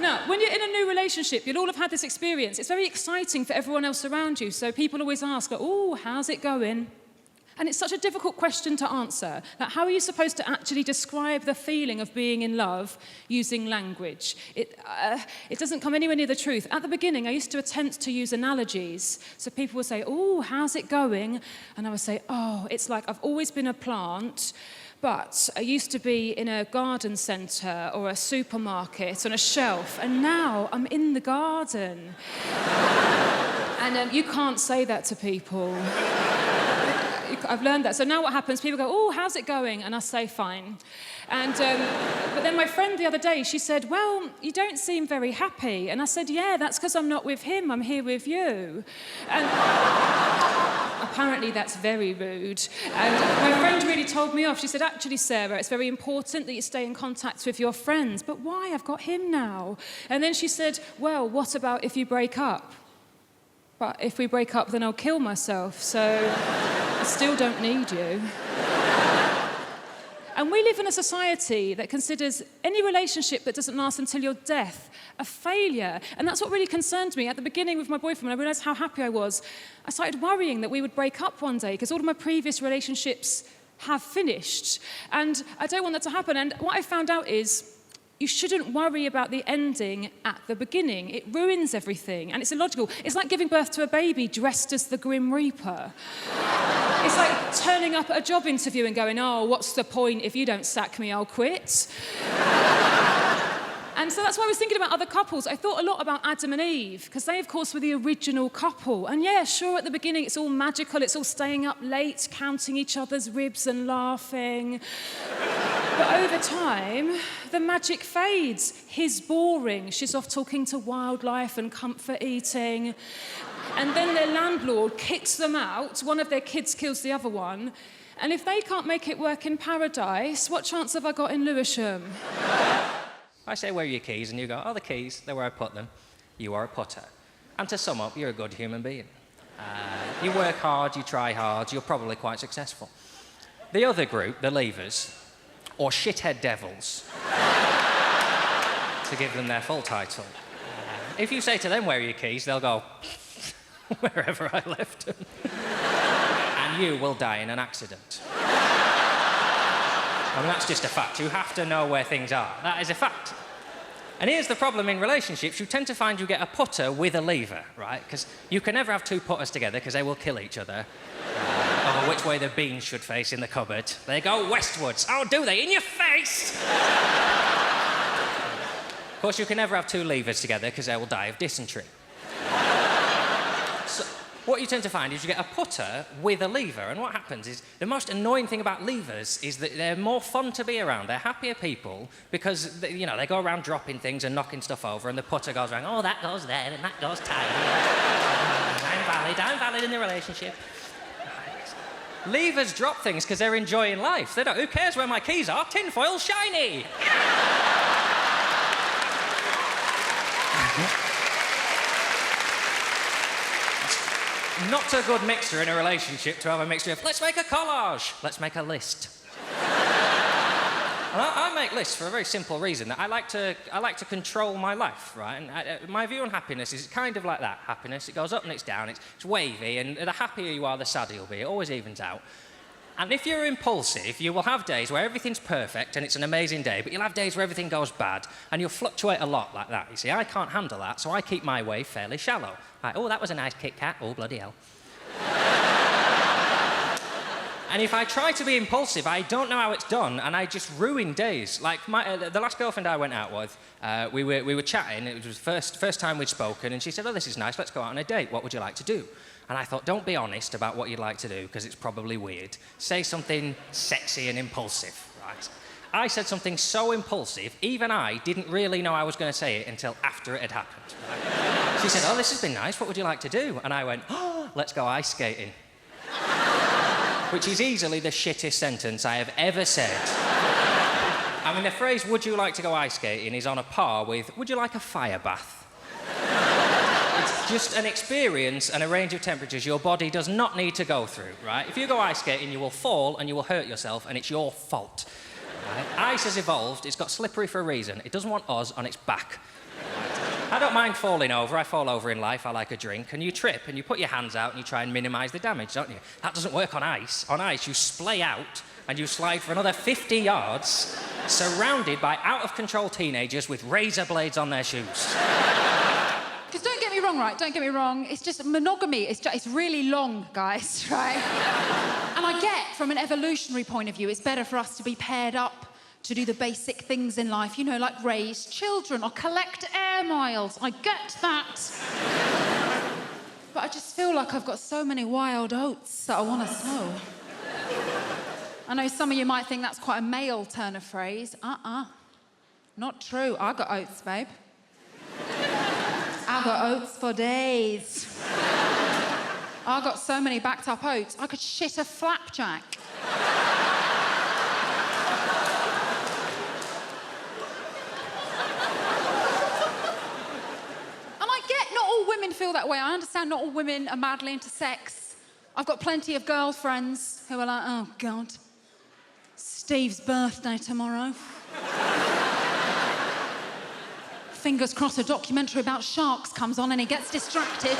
Now, when you're in a new relationship, you'll all have had this experience. It's very exciting for everyone else around you, so people always ask, oh, how's it going? And it's such a difficult question to answer. Like, how are you supposed to actually describe the feeling of being in love using language? It doesn't come anywhere near the truth. At the beginning, I used to attempt to use analogies. So people would say, oh, how's it going? And I would say, oh, it's like I've always been a plant, but I used to be in a garden centre or a supermarket on a shelf, and now I'm in the garden. And you can't say that to people. I've learned that. So now what happens, people go, oh, how's it going? And I say, fine. And but then my friend the other day, she said, well, you don't seem very happy. And I said, yeah, that's because I'm not with him, I'm here with you. And apparently that's very rude. And my friend really told me off. She said, actually, Sarah, it's very important that you stay in contact with your friends. But why? I've got him now. And then she said, well, what about if you break up? But if we break up, then I'll kill myself, so I still don't need you. And we live in a society that considers any relationship that doesn't last until your death a failure. And that's what really concerned me. At the beginning with my boyfriend, when I realised how happy I was, I started worrying that we would break up one day, because all of my previous relationships have finished. And I don't want that to happen. And what I found out is, you shouldn't worry about the ending at the beginning. It ruins everything, and it's illogical. It's like giving birth to a baby dressed as the Grim Reaper. It's like turning up at a job interview and going, oh, what's the point? If you don't sack me, I'll quit. And so that's why I was thinking about other couples. I thought a lot about Adam and Eve, because they, of course, were the original couple. And yeah, sure, at the beginning, it's all magical. It's all staying up late, counting each other's ribs and laughing. But over time, the magic fades. He's boring. She's off talking to wildlife and comfort eating. And then their landlord kicks them out. One of their kids kills the other one. And if they can't make it work in paradise, what chance have I got in Lewisham? I say, where are your keys? And you go, oh, the keys, they're where I put them. You are a putter. And to sum up, you're a good human being. You work hard, you try hard, you're probably quite successful. The other group, the leavers, or shithead devils, to give them their full title. If you say to them, where are your keys? They'll go, wherever I left them. And you will die in an accident. I mean, that's just a fact. You have to know where things are. That is a fact. And here's the problem in relationships. You tend to find you get a putter with a lever, right? Because you can never have two putters together, because they will kill each other. Over which way the beans should face in the cupboard. They go westwards. Oh, do they? In your face! Of course, you can never have two levers together, because they will die of dysentery. So, what you tend to find is you get a putter with a lever, and what happens is, the most annoying thing about levers is that they're more fun to be around. They're happier people, because, they go around dropping things and knocking stuff over, and the putter goes around, oh, that goes there, and that goes tiny. I'm valid in the relationship. Levers drop things because they're enjoying life. They don't, who cares where my keys are? Tinfoil's shiny! Not a good mixture in a relationship to have a mixture of, let's make a collage, let's make a list. And I make lists for a very simple reason, that I like to control my life, right? And my view on happiness is kind of like that. Happiness, it goes up and it's down, it's wavy, and the happier you are, the sadder you'll be. It always evens out. And if you're impulsive, you will have days where everything's perfect and it's an amazing day, but you'll have days where everything goes bad, and you'll fluctuate a lot like that. You see, I can't handle that, so I keep my wave fairly shallow. Like, oh, that was a nice Kit Kat. Oh, bloody hell. And if I try to be impulsive, I don't know how it's done, and I just ruin days. Like, the last girlfriend I went out with, we were chatting. It was the first time we'd spoken, and she said, oh, this is nice, let's go out on a date. What would you like to do? And I thought, don't be honest about what you'd like to do, because it's probably weird. Say something sexy and impulsive, right? I said something so impulsive, even I didn't really know I was going to say it until after it had happened. Right? She said, oh, this has been nice, what would you like to do? And I went, oh, let's go ice skating. Which is easily the shittest sentence I have ever said. I mean, the phrase, would you like to go ice skating, is on a par with, would you like a fire bath? It's just an experience and a range of temperatures your body does not need to go through, right? If you go ice skating, you will fall and you will hurt yourself, and it's your fault. Right? Ice has evolved, it's got slippery for a reason. It doesn't want us on its back. I don't mind falling over. I fall over in life. I like a drink. And you trip and you put your hands out and you try and minimise the damage, don't you? That doesn't work on ice. On ice, you splay out and you slide for another 50 yards, surrounded by out-of-control teenagers with razor blades on their shoes. Because don't get me wrong, right? Don't get me wrong. It's just monogamy. It's really long, guys, right? And I get, from an evolutionary point of view, it's better for us to be paired up to do the basic things in life, you know, like raise children or collect air miles. I get that. But I just feel like I've got so many wild oats that I want to sow. I know some of you might think that's quite a male turn of phrase. Not true. I got oats, babe. I got oats for days. I got so many backed up oats, I could shit a flapjack. Women feel that way. I understand not all women are madly into sex. I've got plenty of girlfriends who are like, oh, God, Steve's birthday tomorrow. Fingers crossed a documentary about sharks comes on and he gets distracted.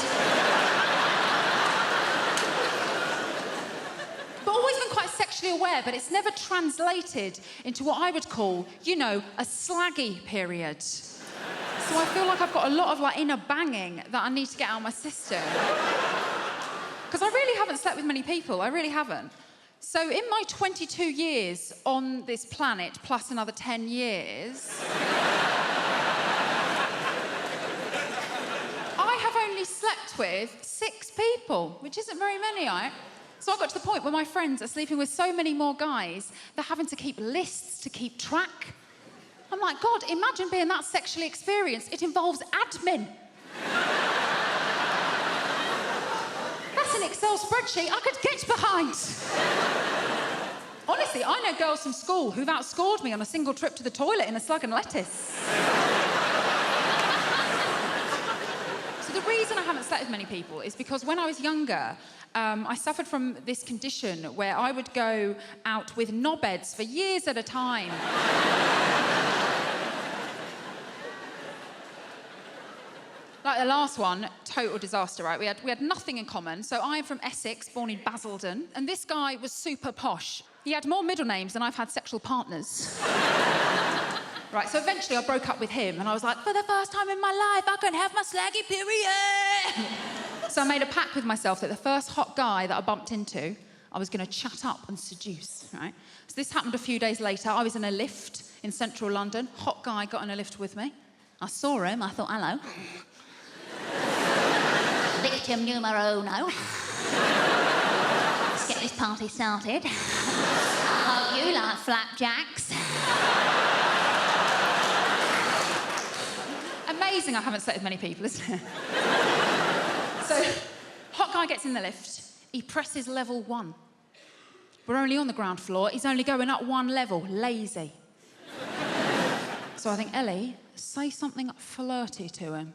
But always been quite sexually aware, but it's never translated into what I would call, you know, a slaggy period. So I feel like I've got a lot of, like, inner banging that I need to get out of my system. Because I really haven't slept with many people. I really haven't. So in my 22 years on this planet, plus another 10 years, I have only slept with 6 people, which isn't very many, right? So I got to the point where my friends are sleeping with so many more guys, they're having to keep lists to keep track. I'm like, God, imagine being that sexually experienced. It involves admin. That's an Excel spreadsheet I could get behind. Honestly, I know girls from school who've outscored me on a single trip to the toilet in a slug and lettuce. So the reason I haven't slept with many people is because when I was younger, I suffered from this condition where I would go out with knobheads for years at a time. Like the last one, total disaster, right? We had nothing in common. So I'm from Essex, born in Basildon, and this guy was super posh. He had more middle names than I've had sexual partners. Right, so eventually I broke up with him, and I was like, for the first time in my life, I can have my slaggy period. So I made a pact with myself that the first hot guy that I bumped into, I was going to chat up and seduce, right? So this happened a few days later. I was in a lift in central London. Hot guy got in a lift with me. I saw him. I thought, hello. Victim numero uno. Let's get this party started. I hope you like flapjacks. Amazing I haven't slept with many people, isn't it? So, hot guy gets in the lift. He presses level 1. We're only on the ground floor. He's only going up 1 level. Lazy. So I think, Ellie, say something flirty to him.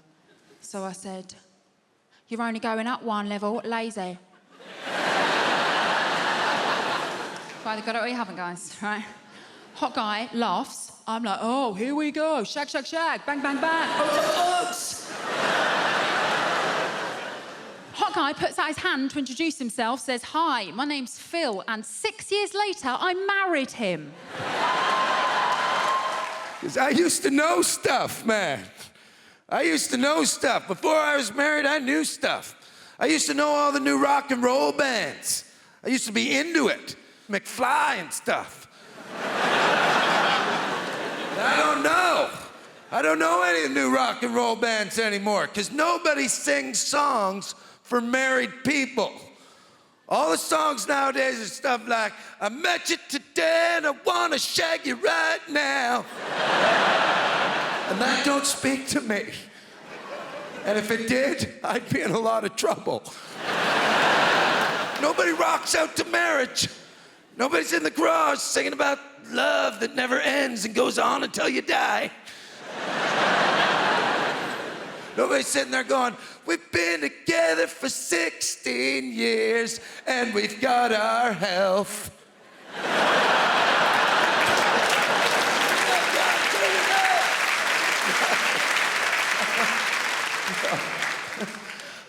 So I said, you're only going up 1 level, lazy. Either got it or you haven't, guys, right? Hot guy laughs. I'm like, oh, here we go. Shag, shag, shag. Bang, bang, bang. Oops. Hot guy puts out his hand to introduce himself, says, hi, my name's Phil, and 6 years later, I married him. Because I used to know stuff, man. I used to know stuff. Before I was married, I knew stuff. I used to know all the new rock and roll bands. I used to be into it. McFly and stuff. I don't know. I don't know any of the new rock and roll bands anymore because nobody sings songs for married people. All the songs nowadays are stuff like, I met you today and I want to shag you right now. And that don't speak to me. And if it did, I'd be in a lot of trouble. Nobody rocks out to marriage. Nobody's in the garage singing about love that never ends and goes on until you die. Nobody's sitting there going, we've been together for 16 years and we've got our health.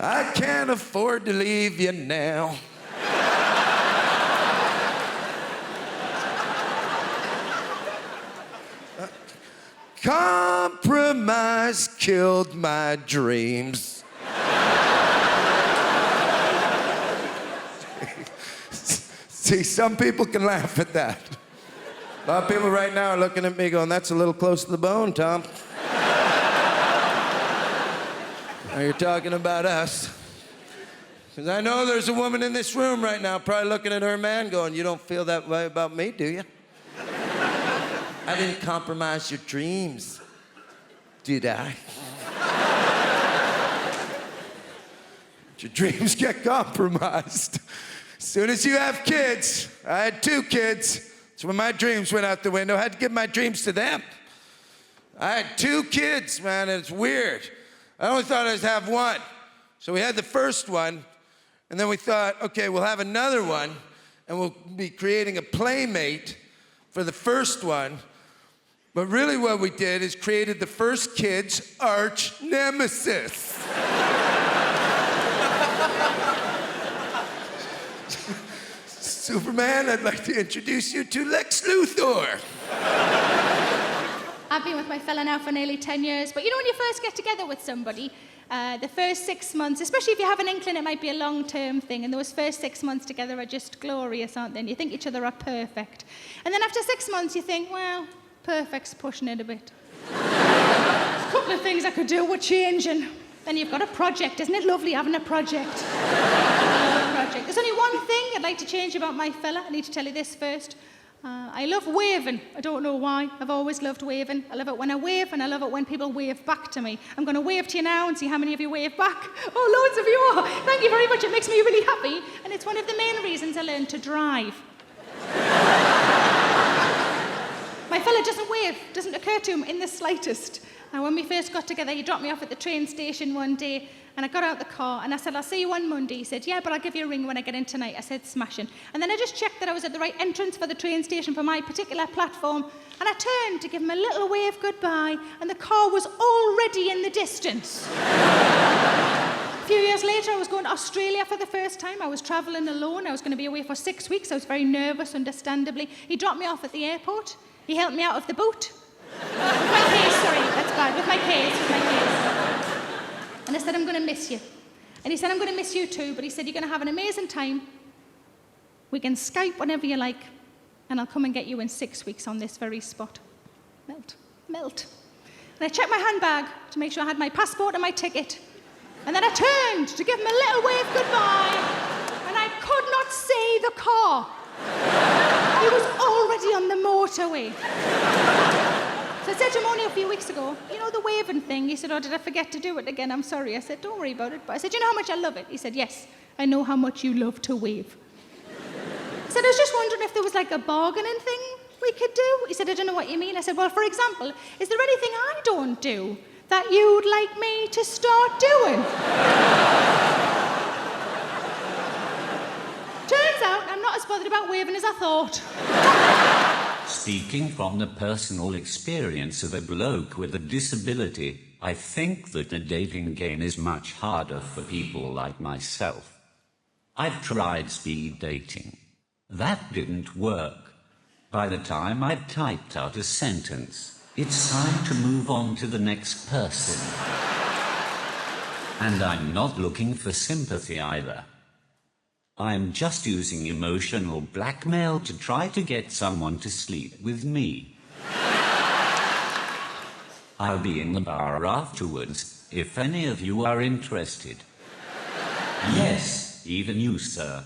I can't afford to leave you now. Compromise killed my dreams. See, some people can laugh at that. A lot of people right now are looking at me going, that's a little close to the bone, Tom. Now you're talking about us. Because I know there's a woman in this room right now probably looking at her man going, you don't feel that way about me, do you? I didn't compromise your dreams, did I? Your dreams get compromised. As soon as you have kids, I had 2 kids. So when my dreams went out the window, I had to give my dreams to them. I had 2 kids, man, and it's weird. I only thought I'd have 1. So we had the first one, and then we thought, okay, we'll have another one, and we'll be creating a playmate for the first one. But really what we did is created the first kid's arch nemesis. Superman, I'd like to introduce you to Lex Luthor. I've been with my fella now for nearly 10 years, but you know when you first get together with somebody, the first 6 months, especially if you have an inkling it might be a long-term thing, and those first 6 months together are just glorious, aren't they? And you think each other are perfect. And then after 6 months you think, well, perfect's pushing it a bit. There's a couple of things I could do with changing. Then you've got a project. Isn't it lovely having a project? There's only one thing I'd like to change about my fella. I need to tell you this first. I love waving. I don't know why. I've always loved waving. I love it when I wave, and I love it when people wave back to me. I'm going to wave to you now and see how many of you wave back. Oh, loads of you are. Thank you very much. It makes me really happy. And it's one of the main reasons I learned to drive. My fella doesn't wave. Doesn't occur to him in the slightest. Now, when we first got together, he dropped me off at the train station one day, and I got out the car, and I said, I'll see you on Monday. He said, yeah, but I'll give you a ring when I get in tonight. I said, smashing. And then I just checked that I was at the right entrance for the train station for my particular platform, and I turned to give him a little wave goodbye, and the car was already in the distance. A few years later, I was going to Australia for the first time. I was travelling alone. I was going to be away for 6 weeks. I was very nervous, understandably. He dropped me off at the airport. He helped me out of the boat. With my case, sorry, that's bad. With my case. And I said, I'm going to miss you. And he said, I'm going to miss you too, but he said, you're going to have an amazing time. We can Skype whenever you like, and I'll come and get you in 6 weeks on this very spot. Melt. And I checked my handbag to make sure I had my passport and my ticket. And then I turned to give him a little wave goodbye, and I could not see the car. He was already on the motorway. So I said to him only a few weeks ago, you know the waving thing? He said, oh, did I forget to do it again? I'm sorry. I said, don't worry about it. But I said, you know how much I love it? He said, yes, I know how much you love to wave. I said, I was just wondering if there was like a bargaining thing we could do. He said, I don't know what you mean. I said, well, for example, is there anything I don't do that you'd like me to start doing? Turns out I'm not as bothered about waving as I thought. Speaking from the personal experience of a bloke with a disability, I think that the dating game is much harder for people like myself. I've tried speed dating. That didn't work. By the time I'd typed out a sentence, it's time to move on to the next person. And I'm not looking for sympathy either. I'm just using emotional blackmail to try to get someone to sleep with me. I'll be in the bar afterwards, if any of you are interested. Yes, even you, sir.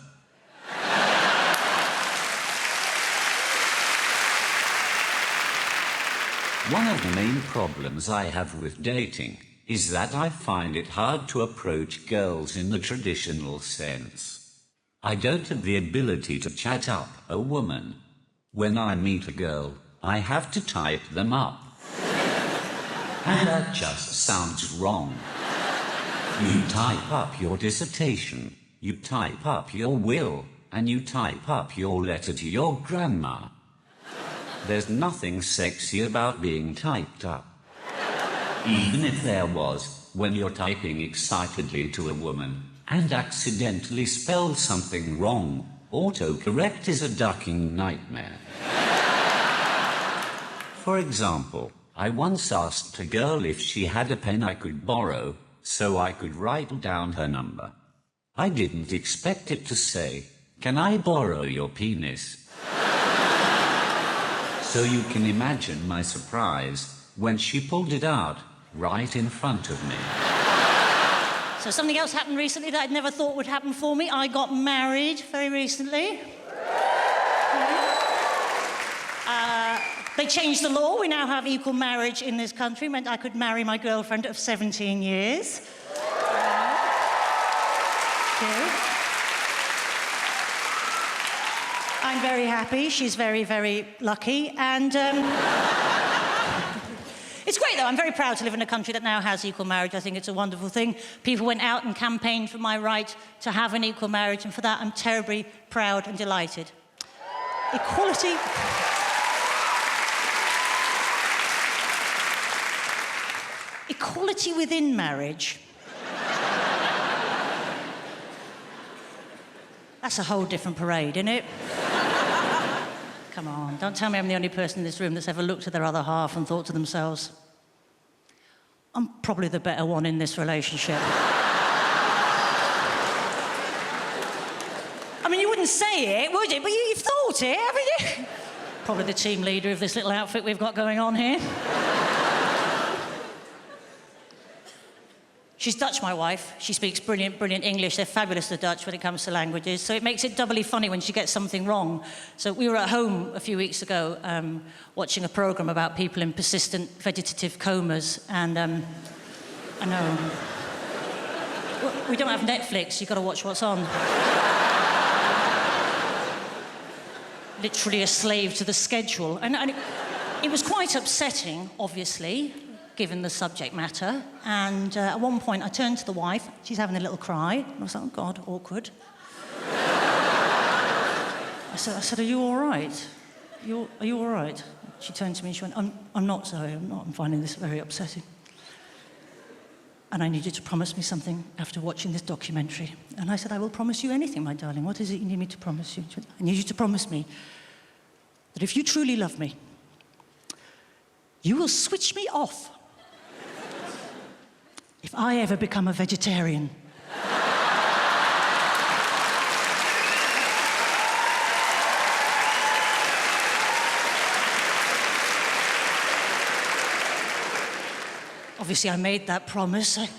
One of the main problems I have with dating is that I find it hard to approach girls in the traditional sense. I don't have the ability to chat up a woman. When I meet a girl, I have to type them up. And that just sounds wrong. You type up your dissertation, you type up your will, and you type up your letter to your grandma. There's nothing sexy about being typed up. Even if there was, when you're typing excitedly to a woman and accidentally spell something wrong. Autocorrect is a ducking nightmare. For example, I once asked a girl if she had a pen I could borrow, so I could write down her number. I didn't expect it to say, "Can I borrow your penis?" So you can imagine my surprise when she pulled it out right in front of me. So something else happened recently that I'd never thought would happen for me. I got married very recently. They changed the law. We now have equal marriage in this country. It meant I could marry my girlfriend of 17 years. I'm very happy. She's very, very lucky. And it's great, though. I'm very proud to live in a country that now has equal marriage. I think it's a wonderful thing. People went out and campaigned for my right to have an equal marriage, and for that I'm terribly proud and delighted. Equality... Equality within marriage. That's a whole different parade, isn't it? Come on, don't tell me I'm the only person in this room that's ever looked at their other half and thought to themselves, I'm probably the better one in this relationship. I mean, you wouldn't say it, would you? But you've thought it, haven't you? Probably the team leader of this little outfit we've got going on here. She's Dutch, my wife. She speaks brilliant, brilliant English. They're fabulous, the Dutch, when it comes to languages. So it makes it doubly funny when she gets something wrong. So we were at home a few weeks ago watching a programme about people in persistent vegetative comas. And I know. We don't have Netflix. You've got to watch what's on. Literally a slave to the schedule. And it was quite upsetting, obviously, given the subject matter. And at one point, I turned to the wife. She's having a little cry. And I was like, oh, God, awkward. I said, are you all right? Are you all right? She turned to me and she went, I'm not, sorry, I'm not. I'm finding this very upsetting. And I need you to promise me something after watching this documentary. And I said, I will promise you anything, my darling. What is it you need me to promise you? She went, I need you to promise me that if you truly love me, you will switch me off if I ever become a vegetarian. Obviously, I made that promise. Can't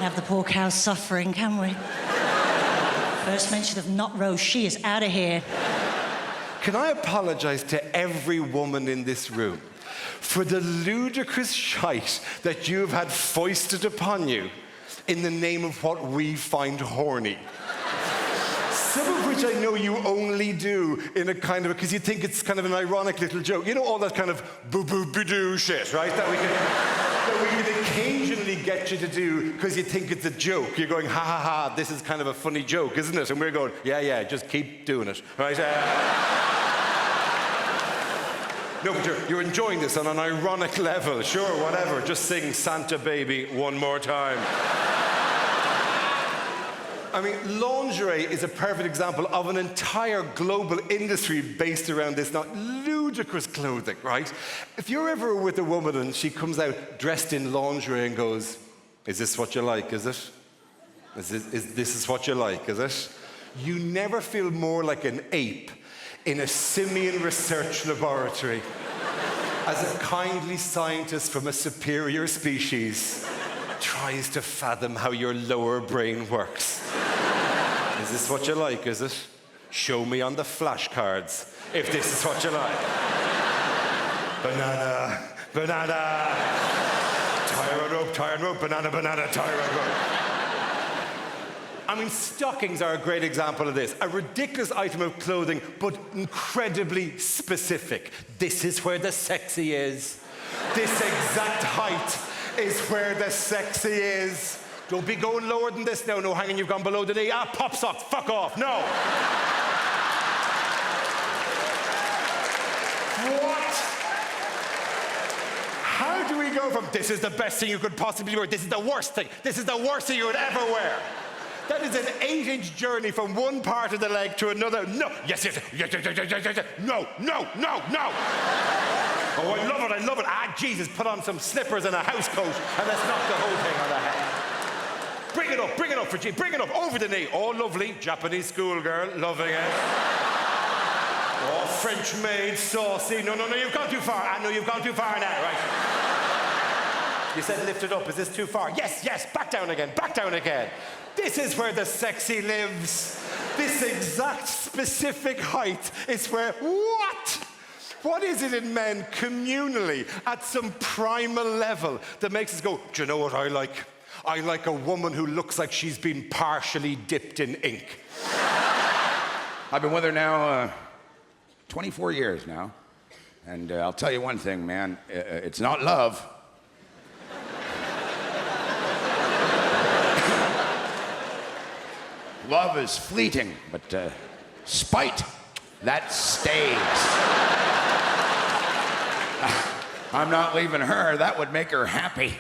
have the poor cow suffering, can we? First mention of nut roast, she is out of here. Can I apologise to every woman in this room for the ludicrous shite that you've had foisted upon you in the name of what we find horny? Some of which I know you only do in a kind of, because you think it's kind of an ironic little joke. You know, all that kind of boo-boo-boo-doo shit, right? That we can occasionally get you to do because you think it's a joke. You're going, ha, ha, ha, this is kind of a funny joke, isn't it? And we're going, yeah, yeah, just keep doing it, right? No, but you're enjoying this on an ironic level. Sure, whatever. Just sing Santa Baby one more time. I mean, lingerie is a perfect example of an entire global industry based around this not ludicrous clothing, right? If you're ever with a woman and she comes out dressed in lingerie and goes, is this what you like, is it? This is what you like, is it? You never feel more like an ape in a simian research laboratory as a kindly scientist from a superior species tries to fathom how your lower brain works. Is this what you like, is it? Show me on the flashcards if this is what you like. Banana, banana. Tie a rope, banana, banana, tie a rope. I mean, stockings are a great example of this. A ridiculous item of clothing, but incredibly specific. This is where the sexy is. This exact height is where the sexy is. Don't be going lower than this now. No hanging, you've gone below the knee. Ah, pop sock, fuck off. No. What? How do we go from this is the best thing you could possibly wear, this is the worst thing, this is the worst thing you would ever wear? That is an 8-inch journey from one part of the leg to another. No, yes, no. Oh, I love it. Ah, Jesus, put on some slippers and a house coat and let's knock the whole thing on the head. Bring it up, Francesca, bring it up, over the knee. Oh, lovely, Japanese schoolgirl, loving it. Oh, French maid, saucy. No, you've gone too far. I know you've gone too far now, right? You said lift it up, is this too far? Yes, back down again. This is where the sexy lives. This exact specific height is where, what is it in men communally at some primal level that makes us go, do you know what I like? I like a woman who looks like she's been partially dipped in ink. I've been with her now 24 years now. And I'll tell you one thing, man. It's not love. Love is fleeting, but spite, that stays. I'm not leaving her. That would make her happy.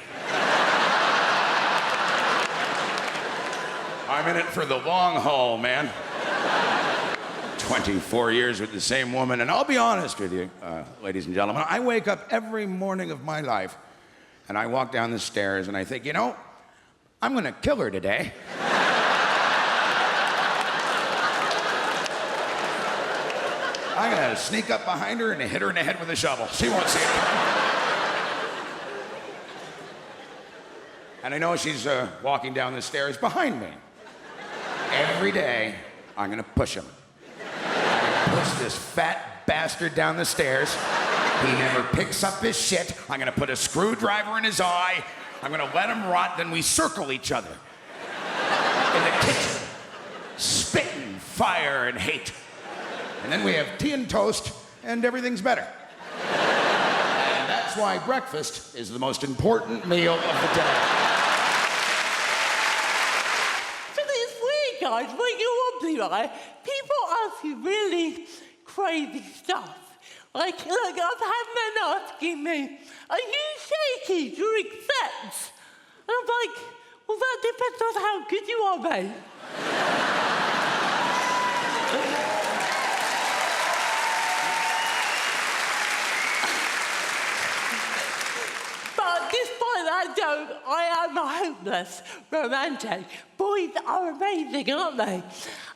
I'm in it for the long haul, man. 24 years with the same woman, and I'll be honest with you, ladies and gentlemen, I wake up every morning of my life, and I walk down the stairs, and I think, you know, I'm gonna kill her today. I'm gonna sneak up behind her and hit her in the head with a shovel. She won't see it coming. And I know she's walking down the stairs behind me. Every day, I'm gonna push him. I'm gonna push this fat bastard down the stairs. He never picks up his shit. I'm gonna put a screwdriver in his eye. I'm gonna let him rot, then we circle each other. In the kitchen. Spitting fire and hate. And then we have tea and toast, and everything's better. And that's why breakfast is the most important meal of the day. So it's weird, guys, when you're on right, people ask you really crazy stuff. Like, look, I've had men asking me, are you shaky during sex? And I'm like, well, that depends on how good you are, mate. But despite that joke, I am a hopeless romantic. Boys are amazing, aren't they?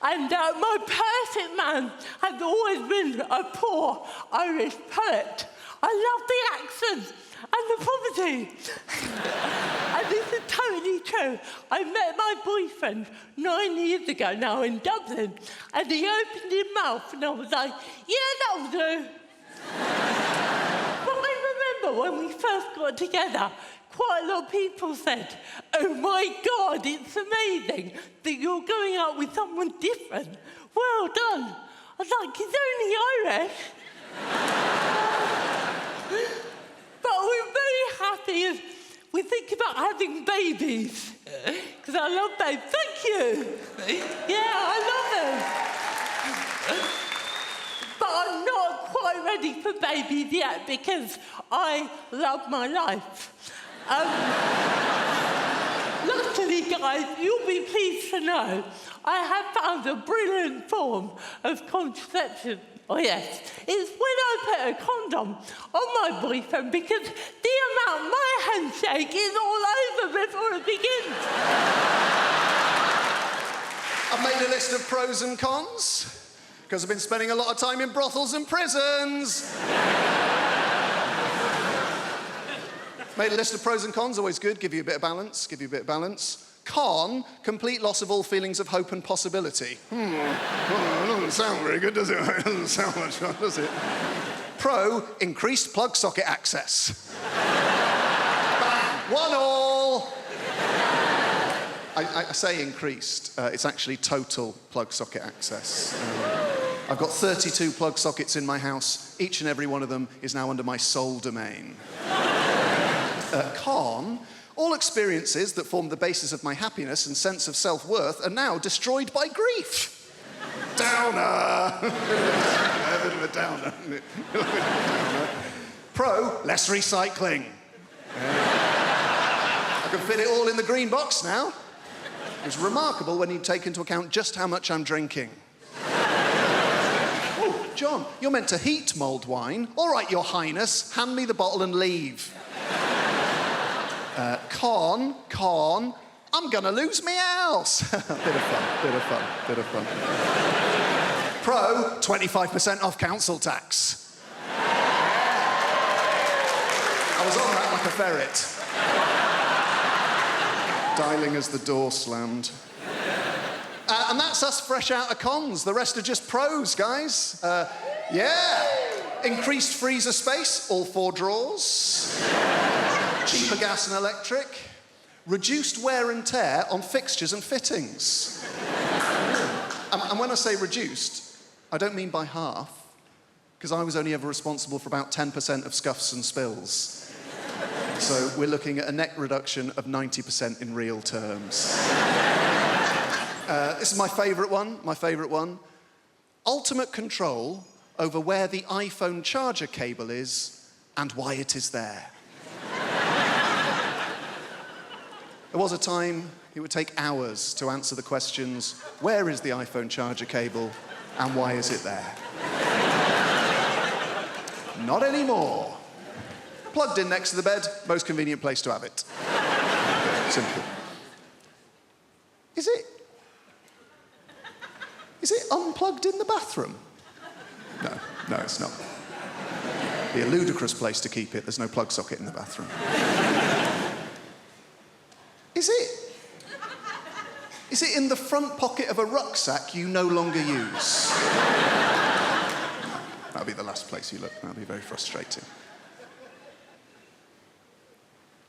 And my perfect man has always been a poor Irish poet. I love the accent and the poverty. And this is totally true. I met my boyfriend 9 years ago now in Dublin, and he opened his mouth and I was like, yeah, that'll do. But I remember when we first got together, quite a lot of people said, oh my God, it's amazing that you're going out with someone different. Well done. I was like, he's only Irish. But we're very happy as we think about having babies. Because I love babies. Thank you. Yeah, I love them. But I'm not quite ready for babies yet because I love my life. Luckily, guys, you'll be pleased to know I have found a brilliant form of contraception. Oh, yes. It's when I put a condom on my boyfriend because the amount my handshake is all over before it begins. I've made a list of pros and cons because I've been spending a lot of time in brothels and prisons. Made a list of pros and cons, always good, give you a bit of balance, Con, complete loss of all feelings of hope and possibility. Well, it doesn't sound very good, does it? It doesn't sound much fun, does it? Pro, increased plug socket access. Bang, 1-1. I say increased, it's actually total plug socket access. I've got 32 plug sockets in my house. Each and every one of them is now under my sole domain. Con, all experiences that formed the basis of my happiness and sense of self-worth are now destroyed by grief. Downer. A bit of a downer. Pro, less recycling. I can fit it all in the green box now. It's remarkable when you take into account just how much I'm drinking. Oh, John, you're meant to heat mulled wine. All right, Your Highness, hand me the bottle and leave. Con, I'm gonna lose me house. Bit of fun. Pro, 25% off council tax. I was on that like a ferret. Dialing as the door slammed. And that's us fresh out of cons. The rest are just pros, guys. Yeah. Increased freezer space, all 4 drawers. Cheaper gas and electric. Reduced wear and tear on fixtures and fittings. And when I say reduced, I don't mean by half, because I was only ever responsible for about 10% of scuffs and spills. So we're looking at a net reduction of 90% in real terms. This is my favourite one. Ultimate control over where the iPhone charger cable is and why it is there. There was a time it would take hours to answer the questions, where is the iPhone charger cable and why is it there? Not anymore. Plugged in next to the bed, most convenient place to have it. Simple. Is it unplugged in the bathroom? No, it's not. It'd be a ludicrous place to keep it. There's no plug socket in the bathroom. Is it in the front pocket of a rucksack you no longer use? That'll be the last place you look. That'll be very frustrating.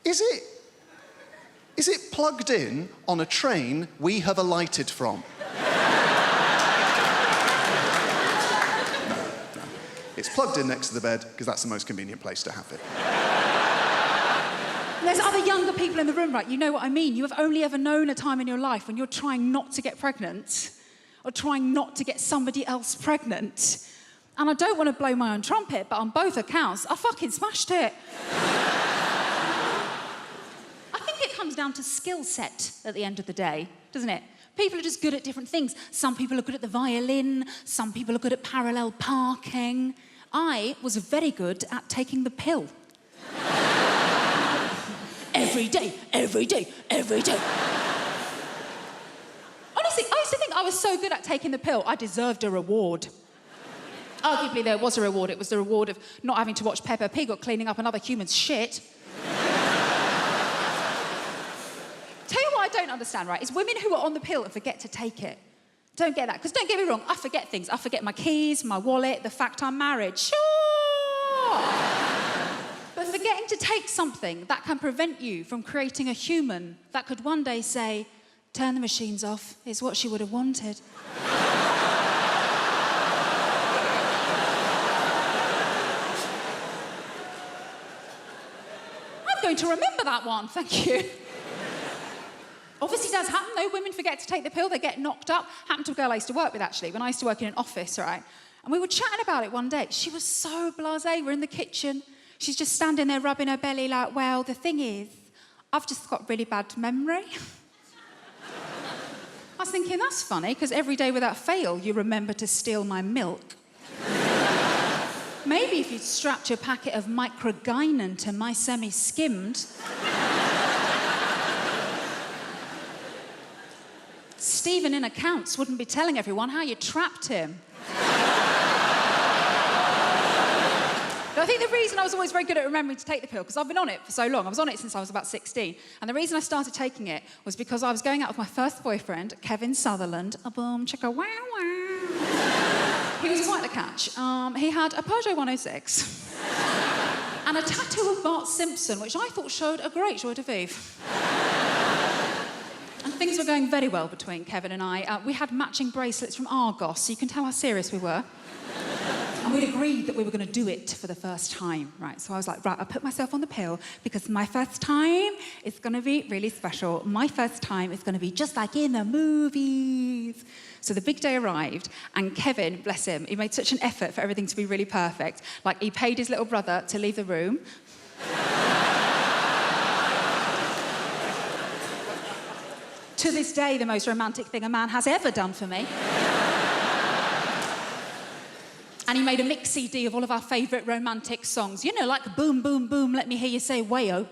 Is it plugged in on a train we have alighted from? No. It's plugged in next to the bed because that's the most convenient place to have it. There's other younger people in the room, right? You know what I mean. You have only ever known a time in your life when you're trying not to get pregnant or trying not to get somebody else pregnant. And I don't want to blow my own trumpet, but on both accounts, I fucking smashed it. I think it comes down to skill set at the end of the day, doesn't it? People are just good at different things. Some people are good at the violin. Some people are good at parallel parking. I was very good at taking the pill. Every day. Honestly, I used to think I was so good at taking the pill, I deserved a reward. Arguably, there was a reward. It was the reward of not having to watch Peppa Pig or cleaning up another human's shit. Tell you what I don't understand, right, is women who are on the pill and forget to take it. Don't get that. Because don't get me wrong, I forget things. I forget my keys, my wallet, the fact I'm married. Sure! But forgetting to take something that can prevent you from creating a human that could one day say, turn the machines off, is what she would have wanted. I'm going to remember that one, thank you. Obviously, it does happen, though. Women forget to take the pill, they get knocked up. Happened to a girl I used to work with, actually, when I used to work in an office, right? And we were chatting about it one day. She was so blasé. We're in the kitchen. She's just standing there rubbing her belly like, well, the thing is, I've just got really bad memory. I was thinking, that's funny, because every day without fail, you remember to steal my milk. Maybe if you'd strapped your packet of microgynon to my semi-skimmed... Stephen in accounts wouldn't be telling everyone how you trapped him. I think the reason I was always very good at remembering to take the pill, because I've been on it for so long. I was on it since I was about 16. And the reason I started taking it was because I was going out with my first boyfriend, Kevin Sutherland. A boom, chicka, wow, wow. He was quite the catch. He had a Peugeot 106 and a tattoo of Bart Simpson, which I thought showed a great joie de vivre. And things were going very well between Kevin and I. We had matching bracelets from Argos, so you can tell how serious we were. And we'd agreed that we were going to do it for the first time, right? So I was like, right, I put myself on the pill because my first time is going to be really special. My first time is going to be just like in the movies. So the big day arrived, and Kevin, bless him, he made such an effort for everything to be really perfect. Like, he paid his little brother to leave the room. To this day, the most romantic thing a man has ever done for me. And he made a mix CD of all of our favourite romantic songs. You know, like Boom, Boom, Boom, Let Me Hear You Say Wayo.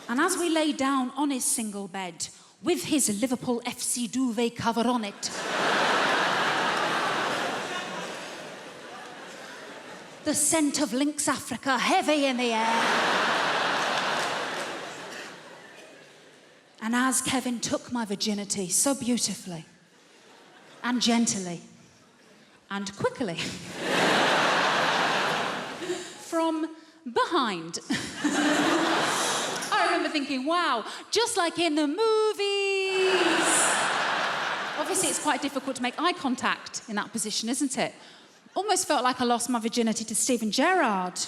And as we lay down on his single bed, with his Liverpool FC duvet cover on it, the scent of Lynx Africa heavy in the air. And as Kevin took my virginity so beautifully and gently and quickly from behind, I remember thinking, wow, just like in the movies. Obviously, it's quite difficult to make eye contact in that position, isn't it? Almost felt like I lost my virginity to Steven Gerrard.